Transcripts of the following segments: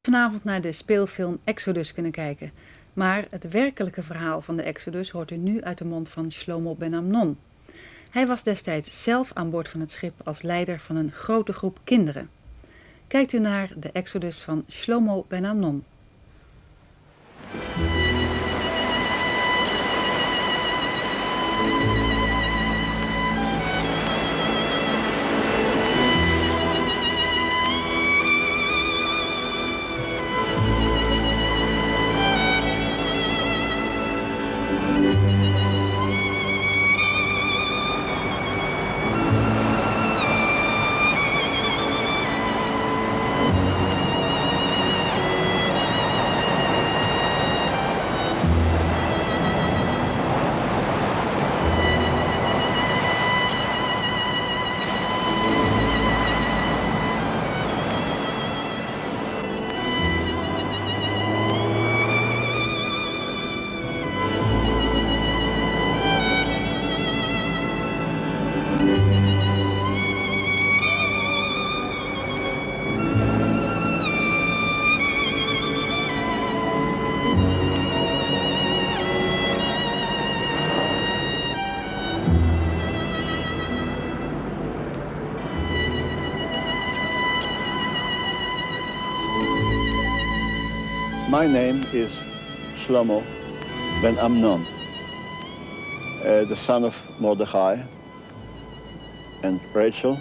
vanavond naar de speelfilm Exodus kunnen kijken. Maar het werkelijke verhaal van de Exodus hoort u nu uit de mond van Shlomo Ben-Amnon. Hij was destijds zelf aan boord van het schip als leider van een grote groep kinderen. Kijkt u naar de Exodus van Shlomo Ben-Amnon. My name is Shlomo Ben-Amnon, the son of Mordechai and Rachel,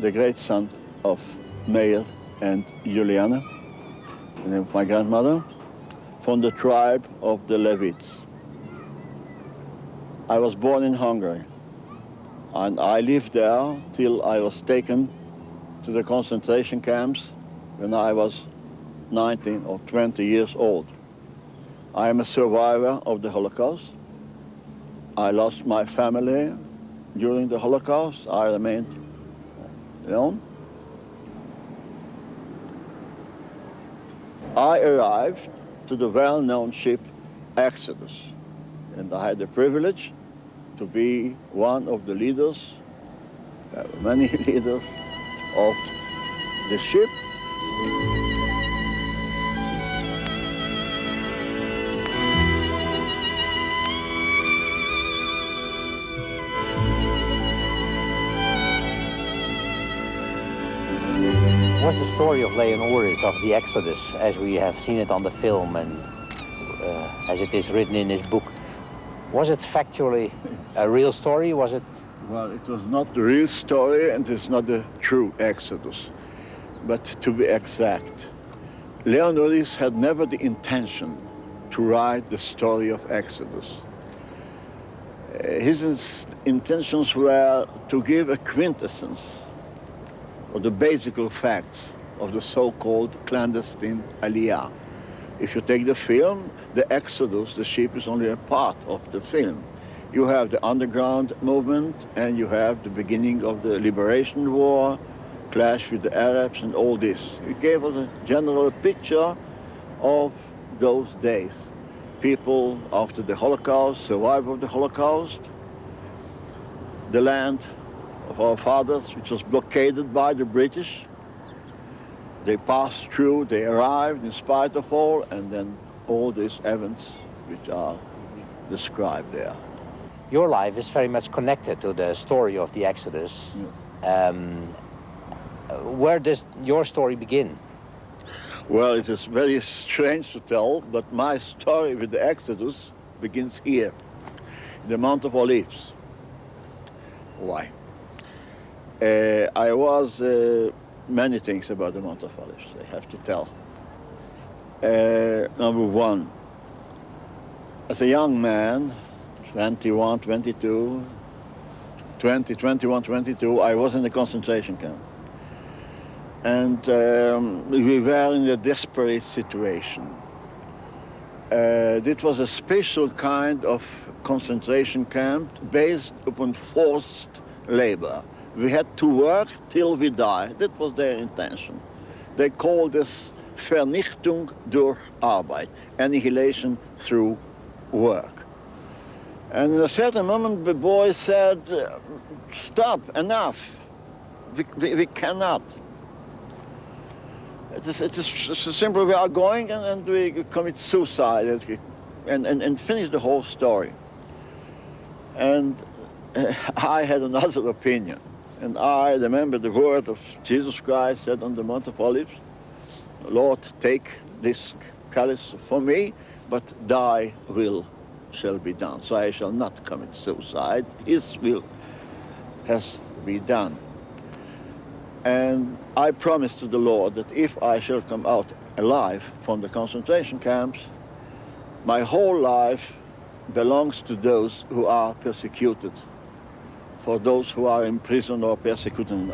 the great son of Meir and Juliana, the name of my grandmother, from the tribe of the Levites. I was born in Hungary, and I lived there till I was taken to the concentration camps when I was 19 or 20 years old. I am a survivor of the Holocaust. I lost my family during the Holocaust. I remained alone. I arrived to the well-known ship Exodus, and I had the privilege to be one of the leaders, many leaders of the ship. What's the story of Leonoris, of the Exodus, as we have seen it on the film and as it is written in his book? Was it factually a real story? Was it? Well, it was not the real story, and it's not the true Exodus. But to be exact, Leonoris had never the intention to write the story of Exodus. His intentions were to give a quintessence of the basic facts of the so-called clandestine Aliyah. If you take the film, the Exodus, the ship is only a part of the film. You have the underground movement, and you have the beginning of the Liberation War, clash with the Arabs and all this. It gave us a general picture of those days. People after the Holocaust, survivor of the Holocaust, the land of our fathers, which was blockaded by the British. They passed through, they arrived in spite of all, and then all these events which are described there. Your life is very much connected to the story of the Exodus. Yeah. Where does your story begin? Well, it is very strange to tell, but my story with the Exodus begins here, in the Mount of Olives. Why? I was many things about the Mount of Olives, I have to tell. Number one, as a young man, 21, 22, 20, 21, 22, I was in a concentration camp. And we were in a desperate situation. This was a special kind of concentration camp based upon forced labor. We had to work till we died. That was their intention. They called this Vernichtung durch Arbeit, annihilation through work. And at a certain moment, the boy said, stop, enough. We cannot. It is simply we are going and we commit suicide and finish the whole story. And I had another opinion. And I remember the word of Jesus Christ said on the Mount of Olives, Lord, take this chalice for me, but thy will shall be done. So I shall not commit suicide. His will has been done. And I promised to the Lord that if I shall come out alive from the concentration camps, my whole life belongs to those who are persecuted, for those who are in prison or persecuted in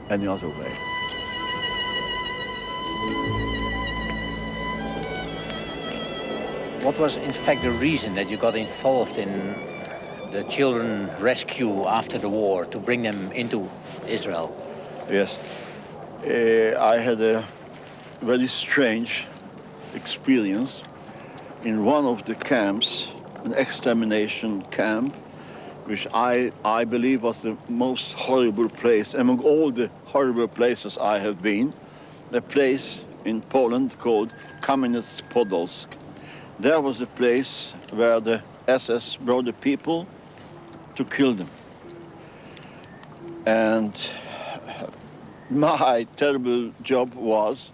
any other way. What was in fact the reason that you got involved in the children rescue after the war to bring them into Israel? Yes, I had a very strange experience in one of the camps, an extermination camp, which I believe was the most horrible place among all the horrible places I have been, a place in Poland called Kamieniec-Podolsk. There was the place where the SS brought the people to kill them. And my terrible job was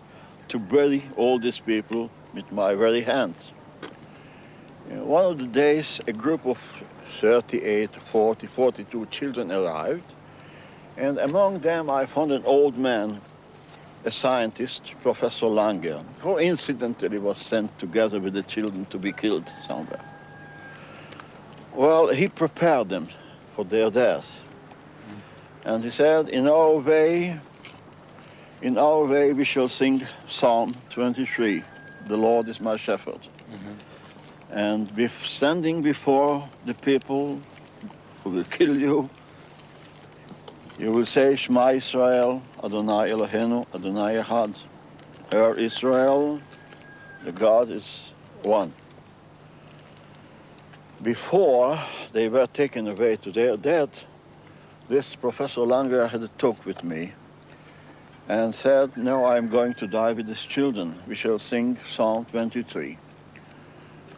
to bury all these people with my very hands. One of the days, a group of 38, 40, 42 children arrived, and among them I found an old man, a scientist, Professor Langer, who incidentally was sent together with the children to be killed somewhere. Well, he prepared them for their death. And he said, in our way we shall sing Psalm 23, the Lord is my shepherd. Mm-hmm. And standing before the people who will kill you, you will say, Shema Israel, Adonai Eloheinu, Adonai Echad. Hear Israel, the God is one. Before they were taken away to their death, this Professor Langer had a talk with me and said, no, I'm going to die with these children. We shall sing Psalm 23.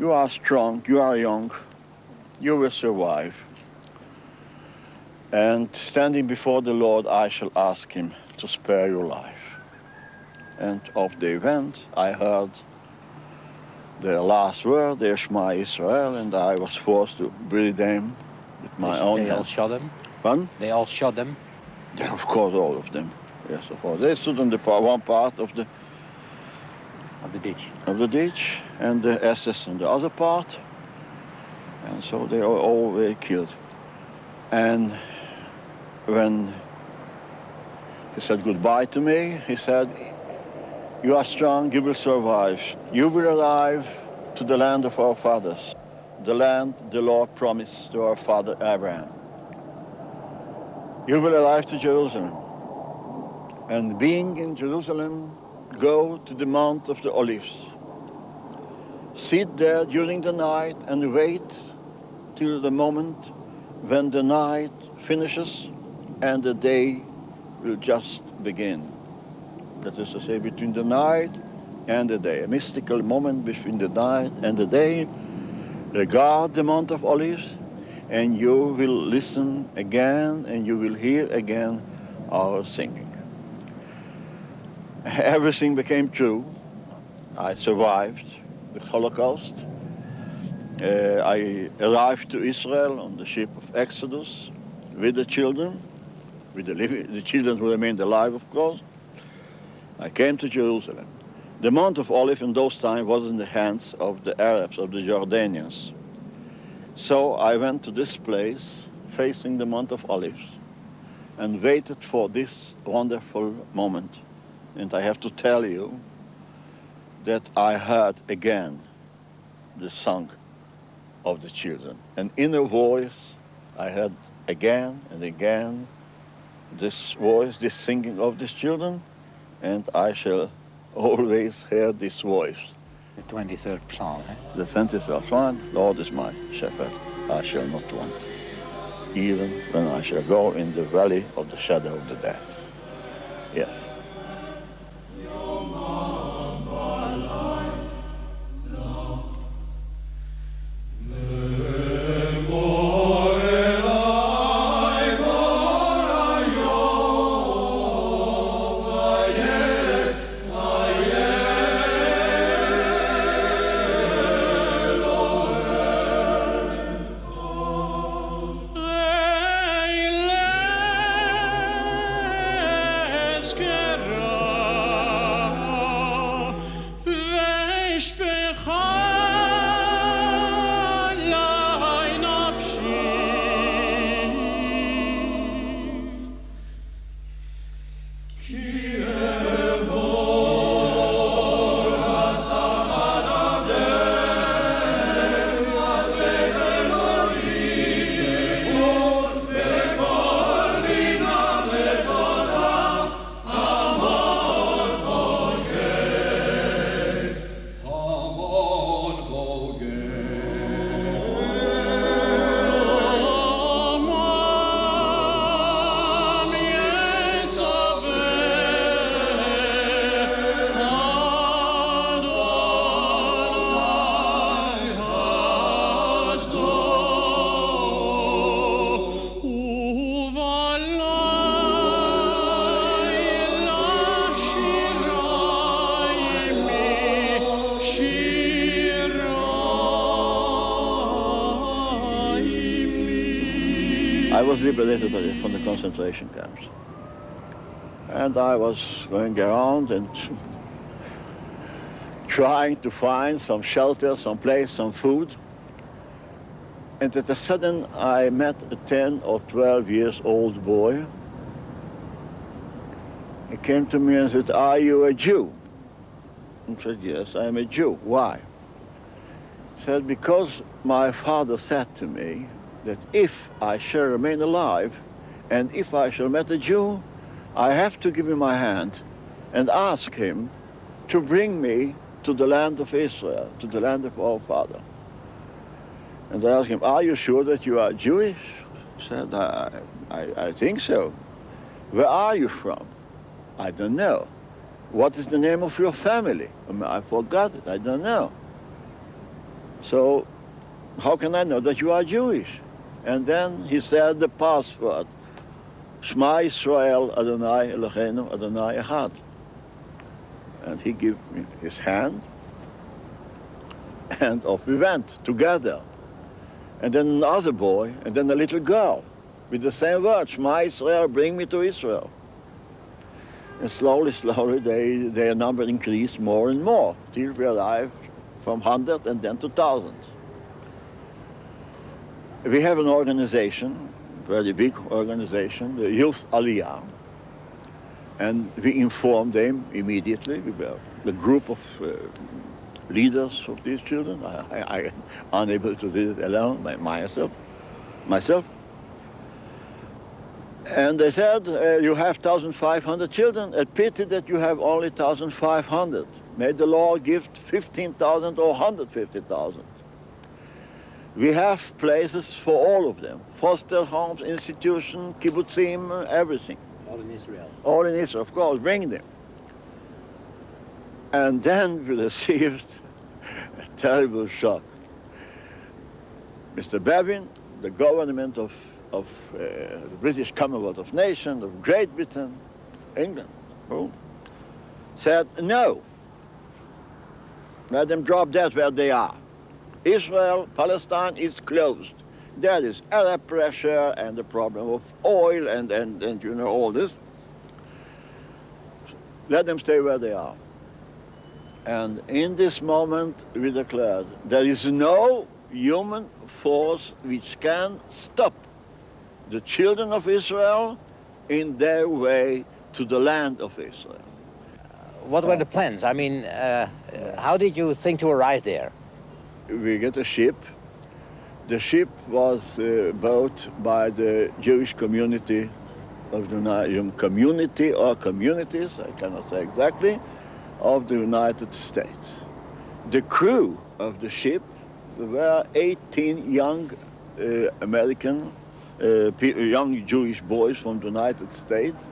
You are strong, you are young, you will survive. And standing before the Lord, I shall ask him to spare your life. And of the event, I heard their last word, their Shema Israel, and I was forced to bury them with my own hands. They all shot them? Pardon? They all shot them? Yeah, of course, all of them. Yes, of course. They stood on the one part of the ditch, and the SS on the other part, and so they all were killed. And when he said goodbye to me, he said, you are strong, you will survive. You will arrive to the land of our fathers, the land the Lord promised to our father Abraham. You will arrive to Jerusalem. And being in Jerusalem, go to the Mount of the Olives. Sit there during the night and wait till the moment when the night finishes and the day will just begin. That is to say, between the night and the day, a mystical moment between the night and the day. Regard the Mount of Olives, and you will listen again, and you will hear again our singing. Everything became true. I survived the Holocaust. I arrived to Israel on the ship of Exodus with the children, with the children who remained alive, of course. I came to Jerusalem. The Mount of Olives in those times was in the hands of the Arabs, of the Jordanians. So I went to this place, facing the Mount of Olives, and waited for this wonderful moment. And I have to tell you that I heard again the song of the children. An inner voice, I heard again and again this voice, this singing of these children, and I shall always hear this voice. The 23rd Psalm, eh? The 23rd Psalm, Lord is my shepherd, I shall not want, even when I shall go in the valley of the shadow of the death. Yes. I was liberated from the concentration camps. And I was going around and trying to find some shelter, some place, some food. And at a sudden I met a 10 or 12 years old boy. He came to me and said, "Are you a Jew?" I said, "Yes, I am a Jew." "Why?" He said, "Because my father said to me that if I shall remain alive and if I shall meet a Jew, I have to give him my hand and ask him to bring me to the land of Israel, to the land of our father." And I asked him, "Are you sure that you are Jewish?" He said, I think so." "Where are you from?" "I don't know." "What is the name of your family?" "I forgot it, I don't know." "So how can I know that you are Jewish?" And then he said the password, "Shema Yisrael Adonai Eloheinu Adonai Echad." And he gave me his hand, and off we went together. And then another boy, and then a little girl, with the same word, "Shema Yisrael, bring me to Israel." And slowly, their number increased more and more, till we arrived from 100 and then to thousands. We have an organization, very big organization, the Youth Aliyah, and we informed them immediately. We were the group of leaders of these children. I am unable to do it alone by myself. And they said, "You have 1,500 children. A pity that you have only 1,500. May the Lord give 15,000 or 150,000. We have places for all of them. Foster homes, institutions, kibbutzim, everything." All in Israel. All in Israel, of course, bring them. And then we received a terrible shock. Mr. Bevin, the government of the British Commonwealth of Nations, of Great Britain, England, said, "No, let them drop dead where they are. Israel, Palestine is closed. There is Arab pressure and the problem of oil and you know, all this. Let them stay where they are." And in this moment, we declared, there is no human force which can stop the children of Israel in their way to the land of Israel. What were the plans? I mean, how did you think to arrive there? We get a ship. The ship was bought by the Jewish community of the community or communities, I cannot say exactly, of the United States. The crew of the ship were 18 young young Jewish boys from the United States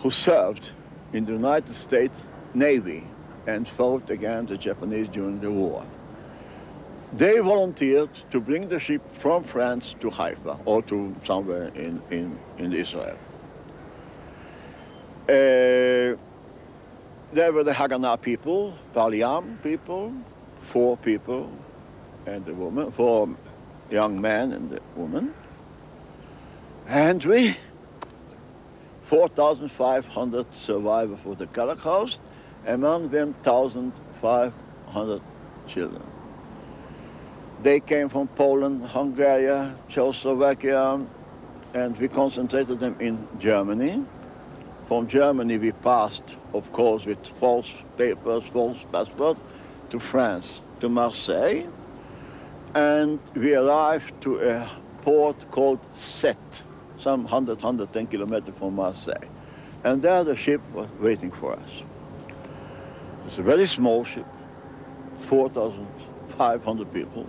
who served in the United States Navy and fought against the Japanese during the war. They volunteered to bring the ship from France to Haifa or to somewhere in Israel. There were the Haganah people, Paliam people, 4 people and the woman, 4 young men and the woman. And we, 4,500 survivors of the Holocaust, among them 1,500 children. They came from Poland, Hungary, Czechoslovakia, and we concentrated them in Germany. From Germany we passed, of course, with false papers, false passports, to France, to Marseille. And we arrived to a port called Sète, some 110 kilometers from Marseille. And there the ship was waiting for us. It's a very small ship, 4,500 people.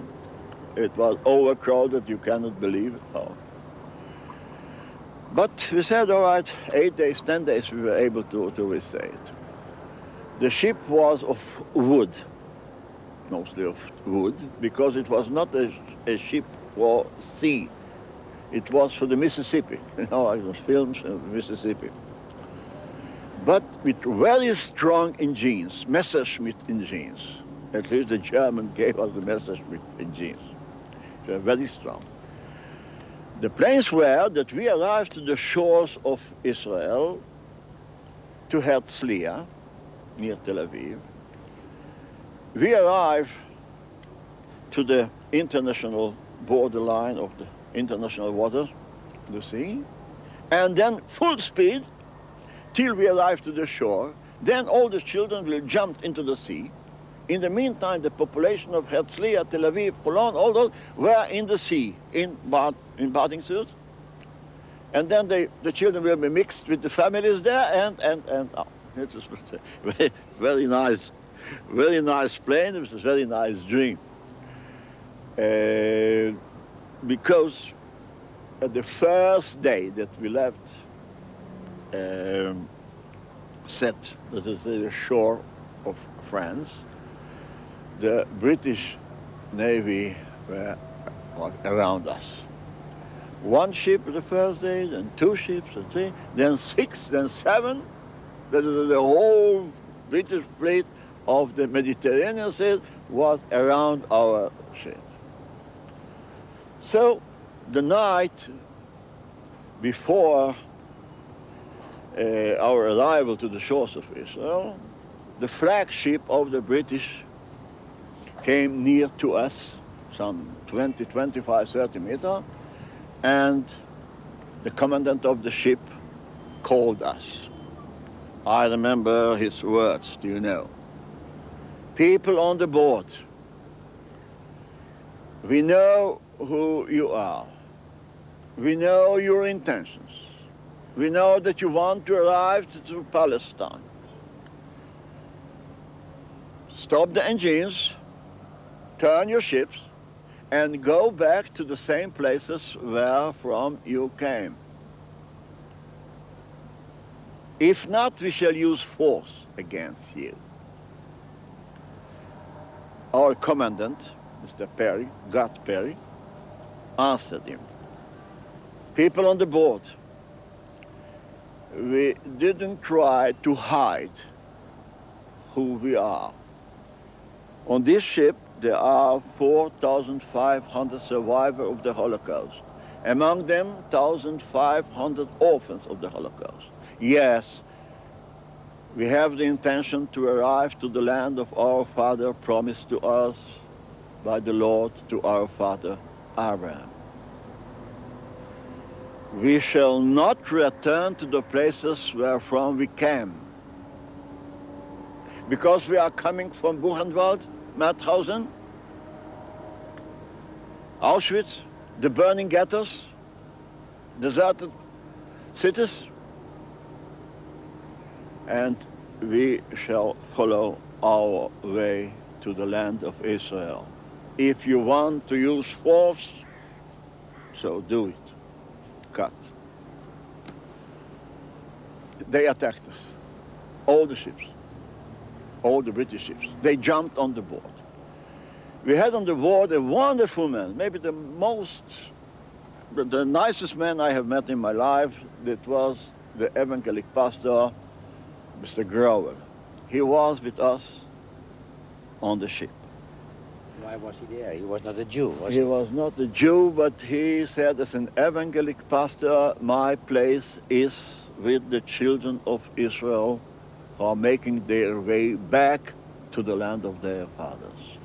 It was overcrowded, you cannot believe it. Oh. But we said, all right, 8 days, 10 days, we were able to withstand it. The ship was of wood, mostly of wood, because it was not a ship for sea. It was for the Mississippi, you know, like those films of Mississippi. But with very strong engines, Messerschmitt engines. At least the German gave us the Messerschmitt engines. They were very strong. The plans were that we arrived to the shores of Israel, to Herzliya, near Tel Aviv. We arrived to the international borderline of the international water, the sea, and then full speed till we arrive to the shore. Then all the children will jump into the sea. In the meantime, the population of Herzliya, Tel Aviv, Holon, all those were in the sea, in bathing suits. And then the children will be mixed with the families there, and it was a very nice plane. It was a very nice dream. Because the first day that we left Set, that is the shore of France, the British Navy were around us. One ship the first day, then two ships, then three, then six, then seven. The whole British fleet of the Mediterranean Sea was around our ship. So the night before our arrival to the shores of Israel, the flagship of the British came near to us, some 20, 25, 30 meters, and the commandant of the ship called us. I remember his words, do you know? People on the board, we know who you are. We know your intentions. We know that you want to arrive to Palestine. Stop the engines, turn your ships, and go back to the same places where from you came. If not, we shall use force against you. Our commandant, Mr. Perry, God Perry, answered him. People on the board, we didn't try to hide who we are. On this ship, there are 4,500 survivors of the Holocaust. Among them, 1,500 orphans of the Holocaust. Yes, we have the intention to arrive to the land of our father promised to us by the Lord to our father Abraham. We shall not return to the places where from we came. Because we are coming from Buchenwald, Mauthausen, Auschwitz, the burning ghettos, deserted cities, and we shall follow our way to the land of Israel. If you want to use force, so do it. Cut. They attacked us, all the ships, all the British ships. They jumped on the board. We had on the board a wonderful man, maybe the nicest man I have met in my life. That was the evangelical pastor, Mr. Grover. He was with us on the ship. Why was he there? He was not a Jew, was he? He was not a Jew, but he said, as an evangelical pastor, my place is with the children of Israel who are making their way back to the land of their fathers.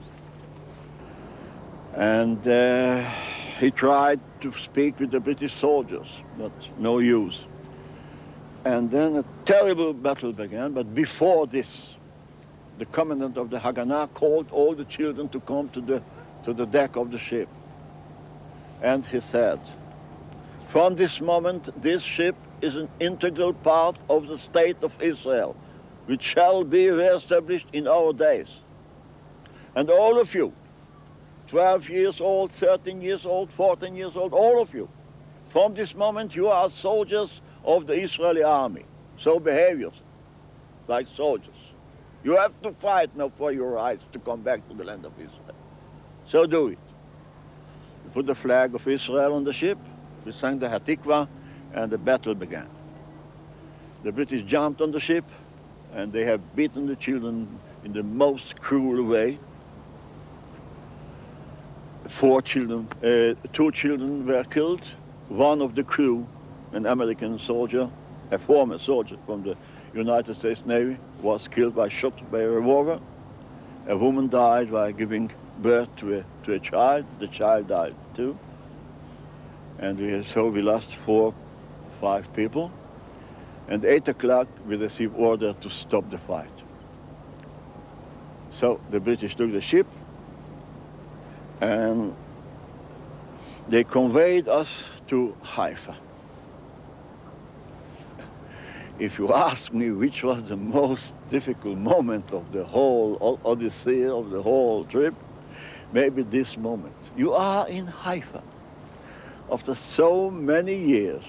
And he tried to speak with the British soldiers, but no use. And then a terrible battle began, but before this, the commandant of the Haganah called all the children to come to the deck of the ship. And he said, from this moment, this ship is an integral part of the state of Israel, which shall be reestablished in our days. And all of you, 12 years old, 13 years old, 14 years old, all of you, from this moment you are soldiers of the Israeli army. So behave yourself like soldiers. You have to fight now for your rights to come back to the land of Israel. So do it. We put the flag of Israel on the ship, we sang the Hatikva, and the battle began. The British jumped on the ship, and they have beaten the children in the most cruel way. 4 children, 2 children were killed, one of the crew, an American soldier, a former soldier from the United States Navy, was killed by shot by a revolver. A woman died by giving birth to a child. The child died too. And so we lost 4, 5 people. And 8 o'clock we received order to stop the fight. So the British took the ship and they conveyed us to Haifa. If you ask me which was the most difficult moment of the whole Odyssey, of the whole trip, maybe this moment. You are in Haifa. After so many years,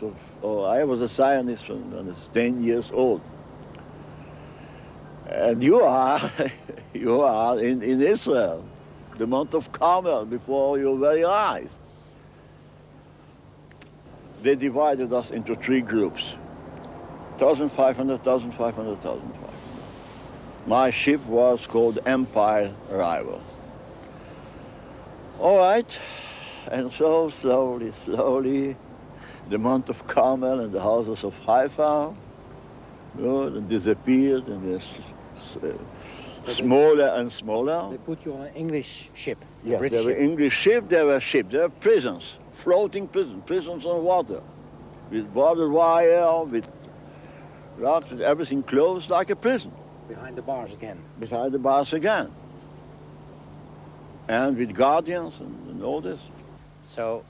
I was a Zionist when I was 10 years old. And you are in Israel, the Mount of Carmel, before your very eyes. They divided us into 3 groups. 1,500, 1,500, 1,500. My ship was called Empire Rival. All right, and so slowly, the Mount of Carmel and the houses of Haifa disappeared, and smaller and smaller. They put you on an English ship. Yeah, British there were ship. English ships, there were prisons, floating prisons on water, with barbed wire, with locks, with everything closed like a prison. Behind the bars again. Behind the bars again. And with guardians and all this. So,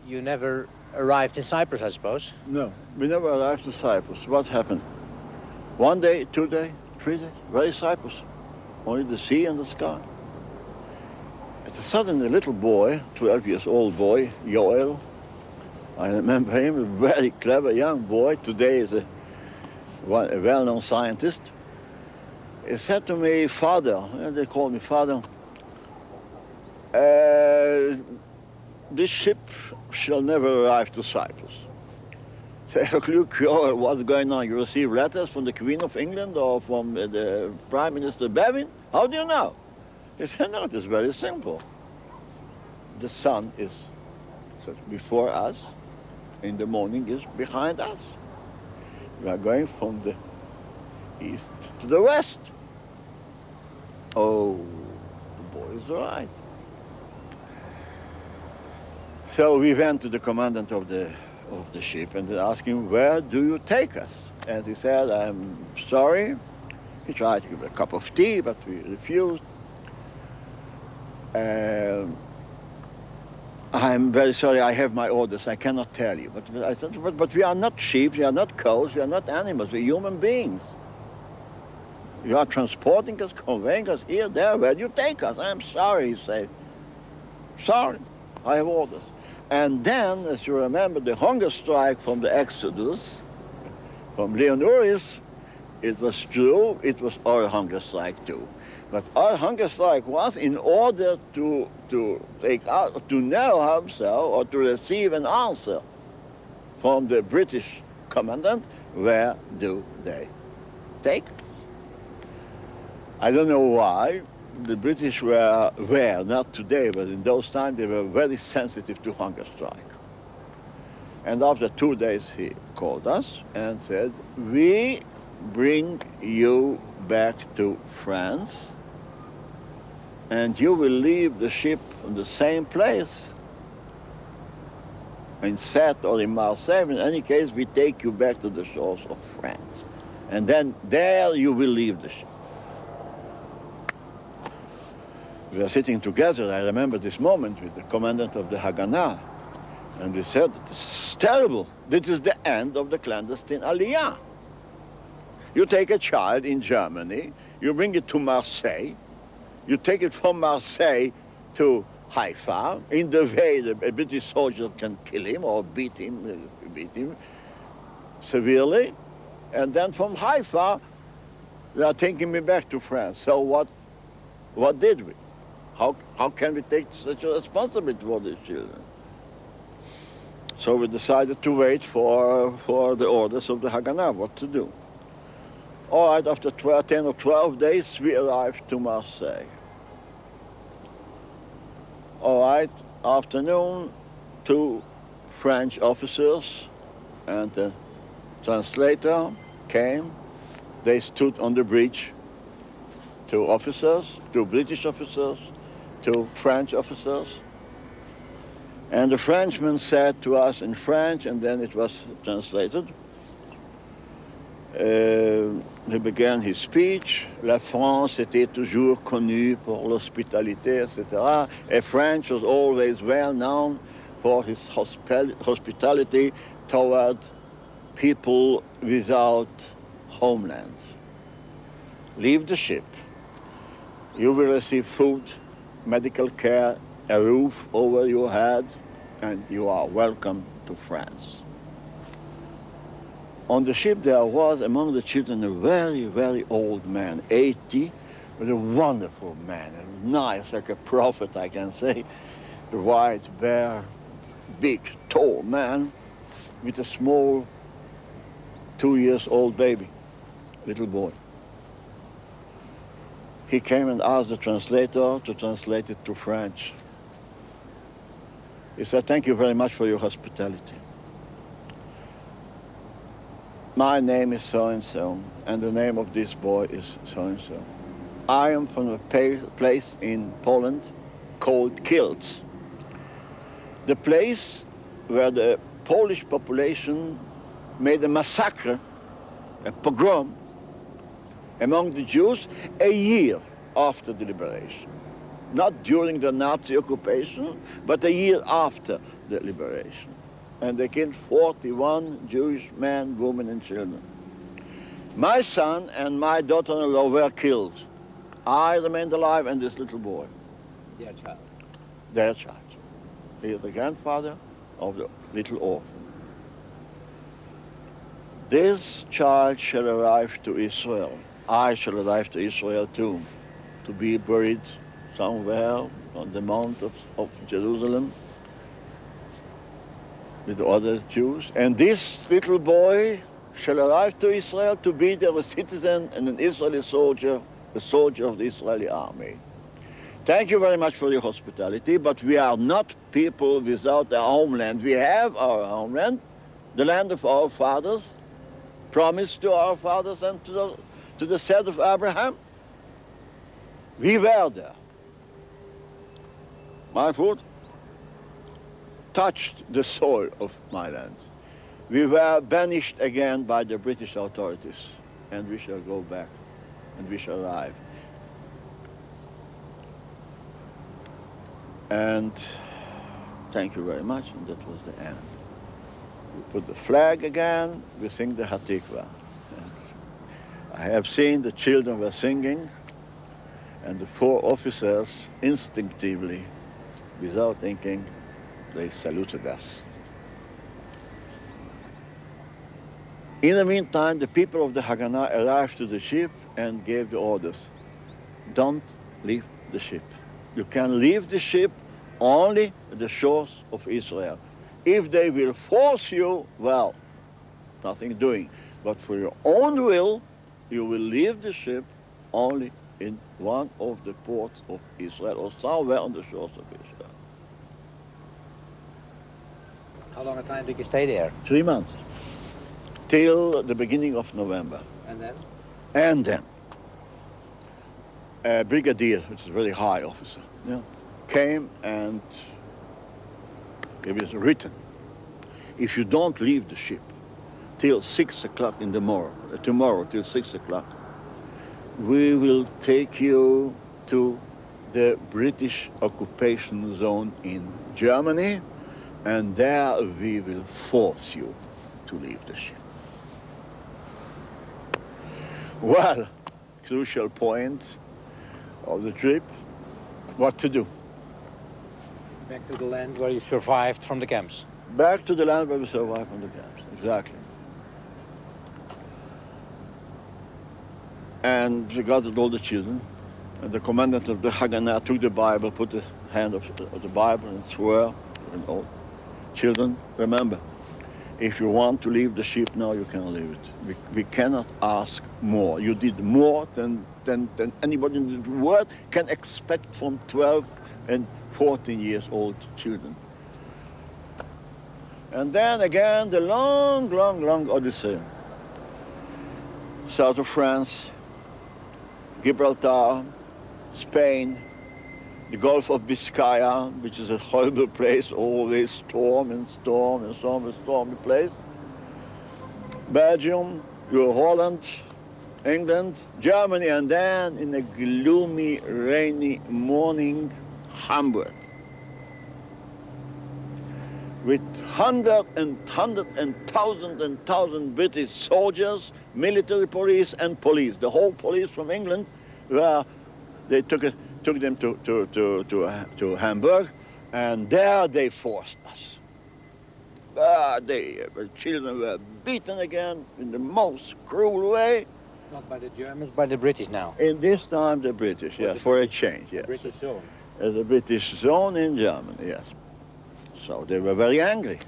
you never arrived in Cyprus, I suppose? No, we never arrived in Cyprus. What happened? 1 day, 2 days, 3 days, very Cyprus. Only the sea and the sky. And suddenly a little boy, 12 years old boy, Joel, I remember him, a very clever young boy, today is a well-known scientist. He said to me, Father, and they called me Father, this ship shall never arrive to Cyprus. Say, look, Joel, what's going on? You receive letters from the Queen of England or from the Prime Minister Bevin? How do you know? He said, no, it is very simple. The sun is before us, in the morning is behind us. We are going from the east to the west. Oh, the boy is right. So we went to the commandant of the ship and asked him, where do you take us? And he said, I'm sorry. He tried to give a cup of tea, but we refused. I'm very sorry, I have my orders, I cannot tell you. But I said, but we are not sheep, we are not cows, we are not animals, we're human beings. You are transporting us, conveying us here, there, where do you take us? I'm sorry, he said. Sorry, I have orders. And then, as you remember, the hunger strike from the Exodus, from Leonoris, it was true, it was our hunger strike too. But our hunger strike was in order to take out, to know himself or to receive an answer from the British commandant, where do they take us? I don't know why. The British were, not today, but in those times they were very sensitive to hunger strike. And after 2 days he called us and said, we bring you back to France and you will leave the ship in the same place, in Sète or in Marseille. In any case, we take you back to the shores of France. And then there you will leave the ship. We were sitting together, I remember this moment, with the commandant of the Haganah. And we said, this is terrible. This is the end of the clandestine Aliyah. You take a child in Germany, you bring it to Marseille, you take it from Marseille to Haifa. In the way, a British soldier can kill him or beat him severely. And then from Haifa, they are taking me back to France. So what did we? How can we take such a responsibility for these children? So we decided to wait for the orders of the Haganah, what to do. All right, after 10 or 12 days, we arrived to Marseille. All right, afternoon, 2 French officers and the translator came. They stood on the bridge. Two officers, two British officers, two French officers. And the Frenchman said to us in French, and then it was translated. He began his speech. La France était toujours connue pour l'hospitalité, etc. And France was always well known for his hospitality toward people without homeland. Leave the ship. You will receive food, medical care, a roof over your head, and you are welcome to France. On the ship there was among the children a very, very old man, 80, but a wonderful man, nice, like a prophet, I can say. A white, bare, big, tall man with a small 2-year-old baby, little boy. He came and asked the translator to translate it to French. He said, "Thank you very much for your hospitality. My name is so-and-so, and the name of this boy is so-and-so. I am from a place in Poland called Kielce, the place where the Polish population made a massacre, a pogrom, among the Jews a year after the liberation. Not during the Nazi occupation, but a year after the liberation. And they killed 41 Jewish men, women, and children. My son and my daughter-in-law were killed. I remained alive, and this little boy. Their child. Their child. He is the grandfather of the little orphan. This child shall arrive to Israel. I shall arrive to Israel too, to be buried somewhere on the Mount of Jerusalem with the other Jews. And this little boy shall arrive to Israel to be there a citizen and an Israeli soldier, a soldier of the Israeli army. Thank you very much for your hospitality, but we are not people without a homeland. We have our homeland, the land of our fathers, promised to our fathers and to the seed of Abraham. We were there. My foot touched the soil of my land. We were banished again by the British authorities, and we shall go back, and we shall arrive. And thank you very much, and that was the end. We put the flag again, we sing the Hatikva. I have seen the children were singing, and the 4 officers instinctively, without thinking, they saluted us. In the meantime, the people of the Haganah arrived to the ship and gave the orders. Don't leave the ship. You can leave the ship only at the shores of Israel. If they will force you, well, nothing doing. But for your own will, you will leave the ship only in one of the ports of Israel or somewhere on the shores of Israel. How long a time did you stay there? 3 months, till the beginning of November. And then? And then, a brigadier, which is a very high officer, came and it was written, if you don't leave the ship till 6 o'clock in the morning, tomorrow till 6 o'clock, we will take you to the British occupation zone in Germany, and there we will force you to leave the ship. Well, crucial point of the trip, what to do? Back to the land where you survived from the camps. Back to the land where we survived from the camps, exactly. And we gathered all the children, and the commandant of the Haganah took the Bible, put the hand of the Bible and swore, and all. Children, remember, if you want to leave the ship now, you can leave it. We cannot ask more. You did more than anybody in the world can expect from 12 and 14 years old children. And then again, the long, long, long Odyssey. South of France, Gibraltar, Spain, the Gulf of Biscaya, which is a horrible place, always storm and storm and storm and stormy place. Belgium, Holland, England, Germany, and then in a gloomy, rainy morning, Hamburg. With hundreds and thousand British soldiers, military police and police. The whole police from England, where they took them to Hamburg, and there they forced us. The children were beaten again in the most cruel way. Not by the Germans, by the British now. In this time, the British, yes, for a change, yes. British zone. The British zone in Germany, yes. So they were very angry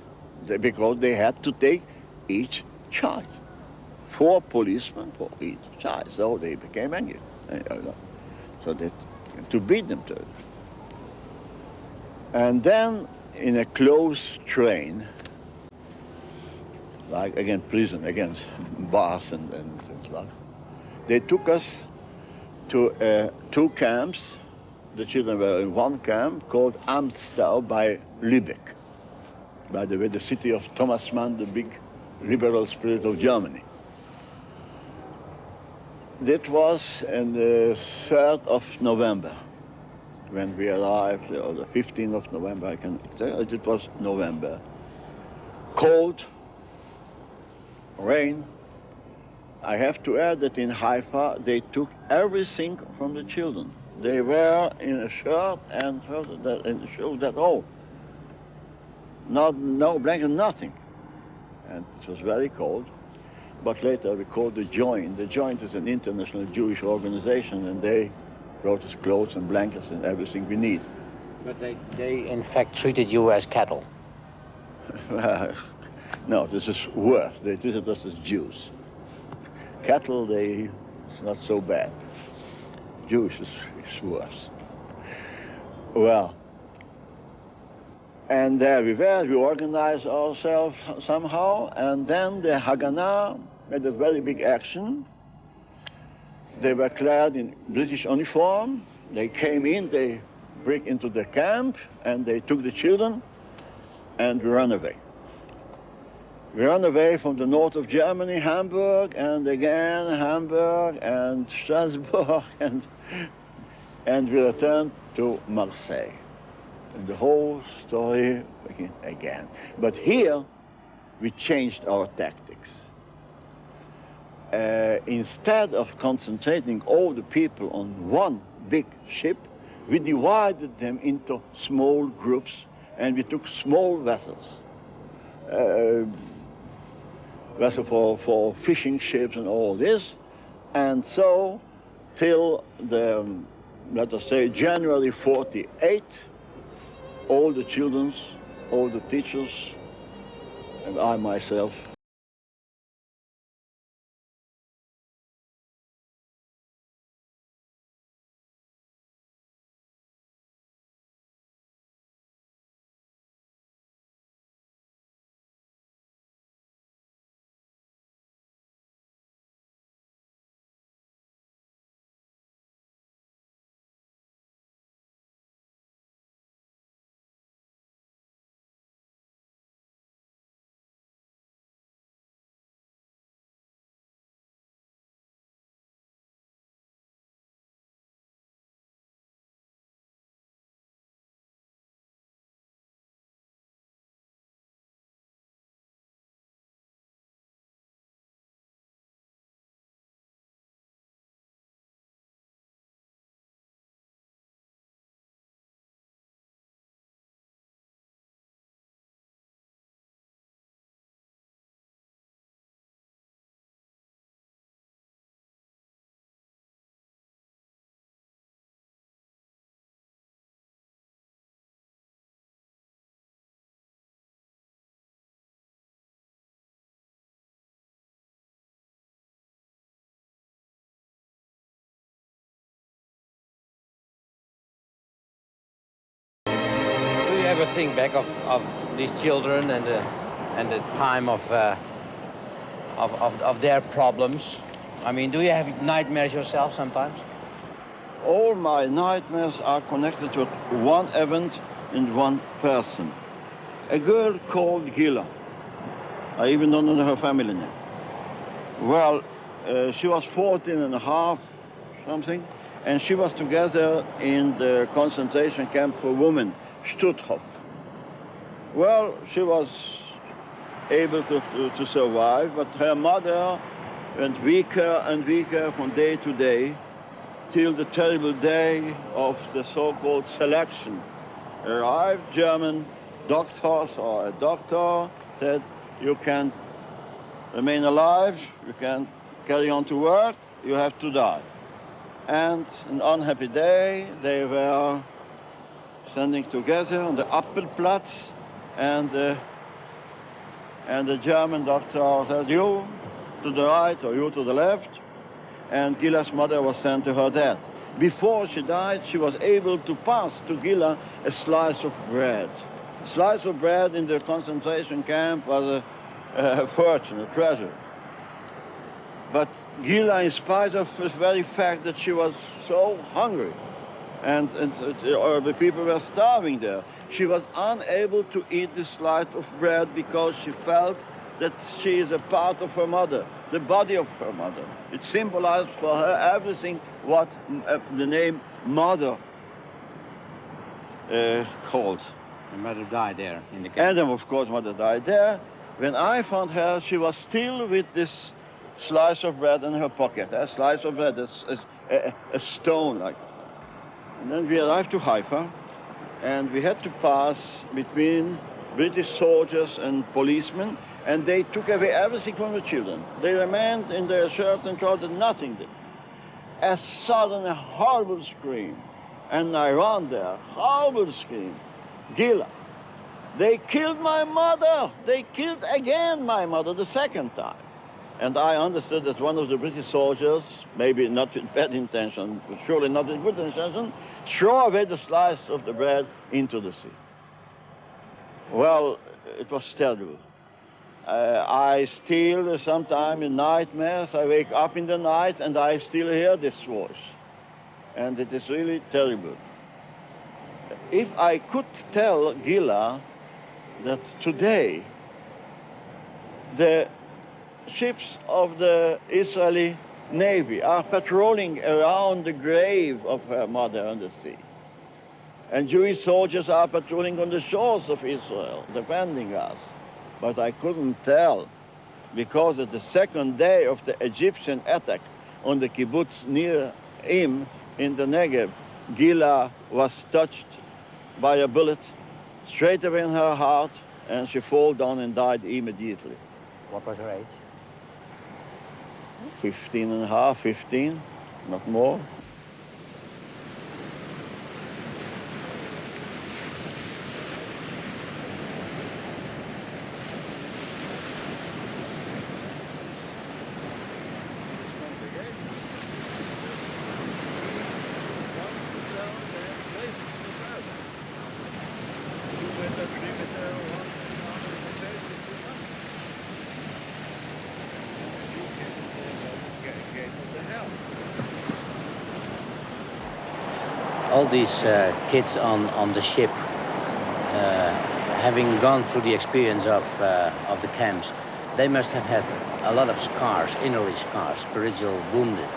because they had to take each charge. 4 policemen for each charge, so they became angry. So they to beat them to it. And then in a closed train, like again prison, against bars and stuff, they took us to 2 camps. The children were in one camp called Amstel by Lübeck. By the way, the city of Thomas Mann, the big liberal spirit of Germany. That was on the 3rd of November when we arrived, or the 15th of November, I can tell it was November. Cold, rain. I have to add that in Haifa they took everything from the children. They were in a shirt and shoes that all. No blanket, nothing. And it was very cold. But later we called the Joint. The Joint is an international Jewish organization, and they brought us clothes and blankets and everything we need. But they in fact treated you as cattle. No, this is worse. They treated us as Jews. Cattle, it's not so bad. Jewish is worse. Well, and there we were, we organized ourselves somehow, and then the Haganah made a very big action. They were clad in British uniform. They came in, they break into the camp, and they took the children, and we ran away. We ran away from the north of Germany, Hamburg, and again Hamburg and Strasbourg, and we returned to Marseille. And the whole story again. But here, we changed our tactics. Instead of concentrating all the people on one big ship, we divided them into small groups, and we took small vessels. Vessel for fishing ships and all this. And so, till the, let us say, January 48, all the children, all the teachers, and I myself. Think back of these children and and the time of their problems. I mean, do you have nightmares yourself sometimes? All my nightmares are connected with one event and one person. A girl called Gila. I even don't know her family name. Well, she was 14 and a half, something, and she was together in the concentration camp for women, Stutthof. Well, she was able to survive, but her mother went weaker and weaker from day to day, till the terrible day of the so-called selection. Arrived German doctors, or a doctor said, you can't remain alive, you can't carry on to work, you have to die. And an unhappy day, they were standing together on the Appelplatz, and the German doctor said, you to the right or you to the left, and Gila's mother was sent to her death. Before she died, she was able to pass to Gila a slice of bread. A slice of bread in the concentration camp was a fortune, a treasure. But Gila, in spite of the very fact that she was so hungry, and the people were starving there, she was unable to eat the slice of bread because she felt that she is a part of her mother, the body of her mother. It symbolized for her everything what the name mother called. Her mother died there in the camp. And then, of course, mother died there. When I found her, she was still with this slice of bread in her pocket. A slice of bread, a stone like. And then we arrived to Haifa, and we had to pass between British soldiers and policemen, and they took away everything from the children. They remained in their shirts and trousers, nothing did. A sudden, a horrible scream, and I ran there, horrible scream. Gila, they killed my mother. They killed again my mother the second time. And I understood that one of the British soldiers, maybe not with bad intention, but surely not with good intention, threw away the slice of the bread into the sea. Well, it was terrible. I still, sometimes in nightmares, I wake up in the night and I still hear this voice. And it is really terrible. If I could tell Gila that today the ships of the Israeli Navy are patrolling around the grave of her mother on the sea, and Jewish soldiers are patrolling on the shores of Israel, defending us. But I couldn't tell, because at the second day of the Egyptian attack on the kibbutz near Im in the Negev, Gila was touched by a bullet straight away in her heart, and she fell down and died immediately. What was her age? 15 and a half, 15, not more. All these kids on the ship, having gone through the experience of the camps, they must have had a lot of scars, innerly scars, spiritual wounded.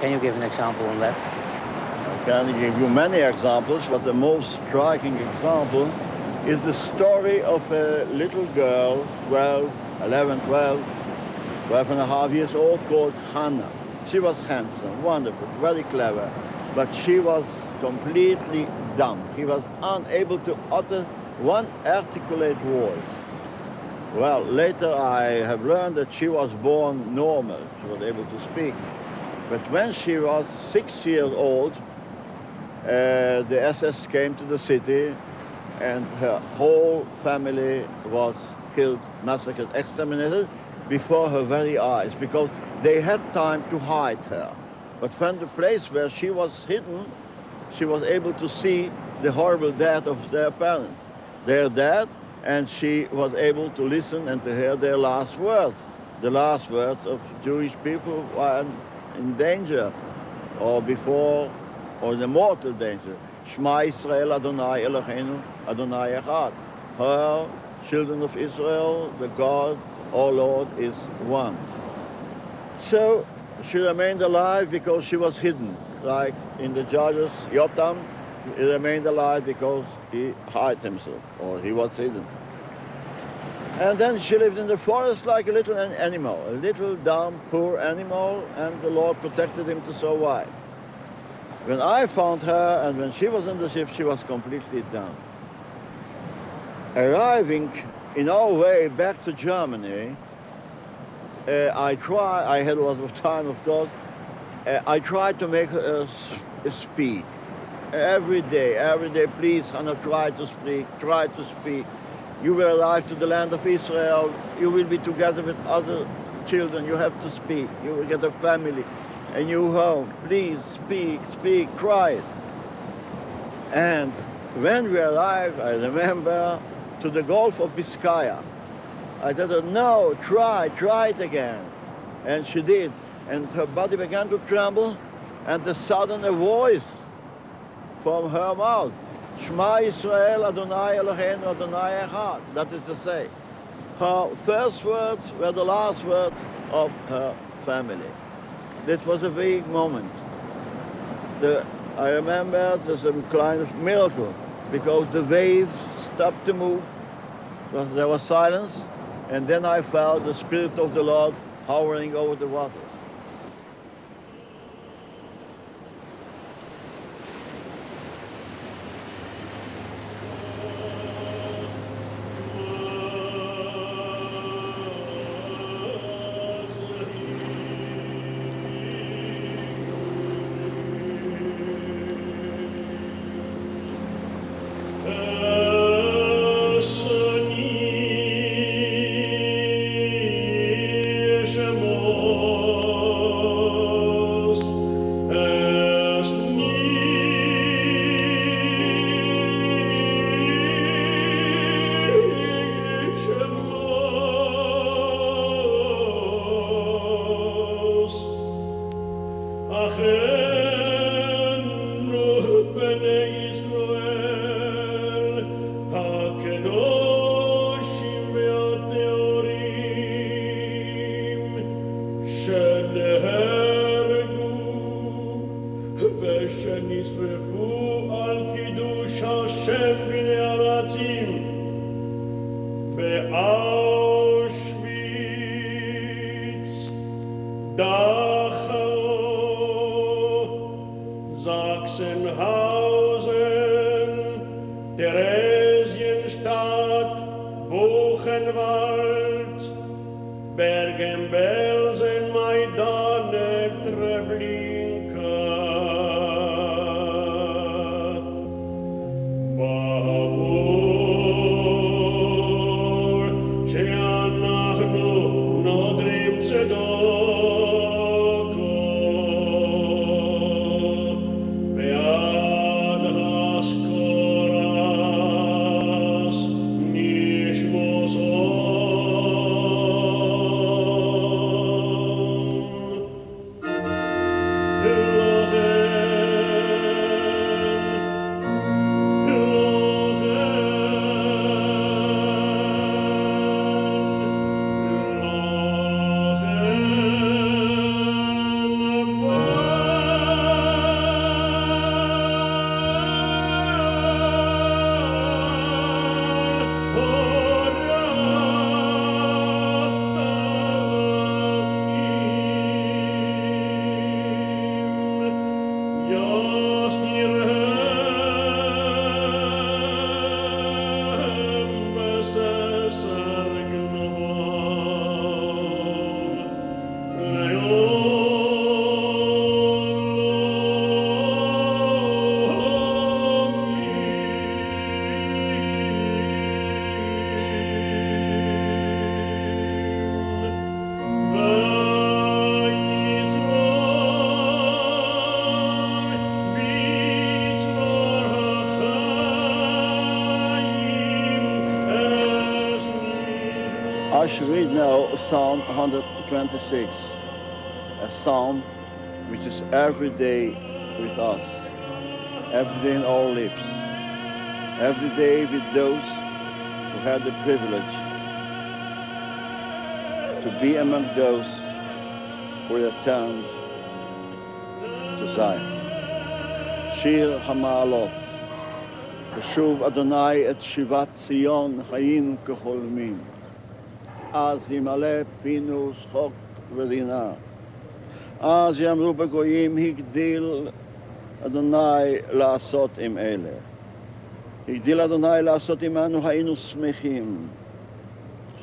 Can you give an example on that? I can give you many examples, but the most striking example is the story of a little girl, 12 and a half years old, called Hannah. She was handsome, wonderful, very clever, but she was completely dumb. She was unable to utter one articulate voice. Well, later I have learned that she was born normal. She was able to speak. But when she was 6 years old, the SS came to the city and her whole family was killed, massacred, exterminated before her very eyes, because they had time to hide her. But from the place where she was hidden, she was able to see the horrible death of their parents. Their dad and she was able to listen and to hear their last words. The last words of Jewish people were in danger, or before, or in mortal danger. Shema Israel Adonai Eloheinu Adonai Echad. Her, children of Israel, the God, our Lord, is one. So she remained alive because she was hidden, like in the Judges, Yotam, he remained alive because he hid himself, or he was hidden. And then she lived in the forest like a little animal, a little dumb, poor animal, and the Lord protected him to survive. When I found her and when she was in the ship, she was completely dumb. Arriving in our way back to Germany, I had a lot of time, of course, I tried to make her speak. Every day, please, Hannah, try to speak. You will arrive to the land of Israel, you will be together with other children, you have to speak. You will get a family, a new home. Please, speak, try it. And when we arrived, I remember, to the Gulf of Biscaya, I told her, no, try it again. And she did. And her body began to tremble, and the sudden a voice from her mouth, Shema Israel Adonai Eloheinu Adonai Echad. That is to say, her first words were the last words of her family. That was a big moment. I remember there's a kind of miracle, because the waves stopped to move, there was silence, and then I felt the Spirit of the Lord hovering over the waters. should read now Psalm 126, a psalm which is every day with us, every day in our lips, every day with those who had the privilege to be among those who returned to Zion. שיר המעלות, ושוב אדוני את שיבת ציון חיים כחולמים. אז ימלא פינו שחוק ורינה. אז יאמרו בגויים הגדיל אדוני לעשות עם אלה. הגדיל אדוני לעשות עמנו היינו שמחים.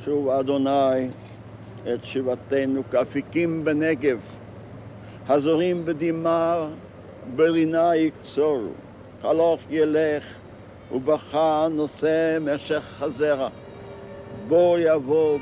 שוב אדוני את שיבתנו כאפיקים בנגב, הזורים בדמעה ברינה יקצורו, הלוך ילך ובכה נושא משך חזרה, בוא יבוא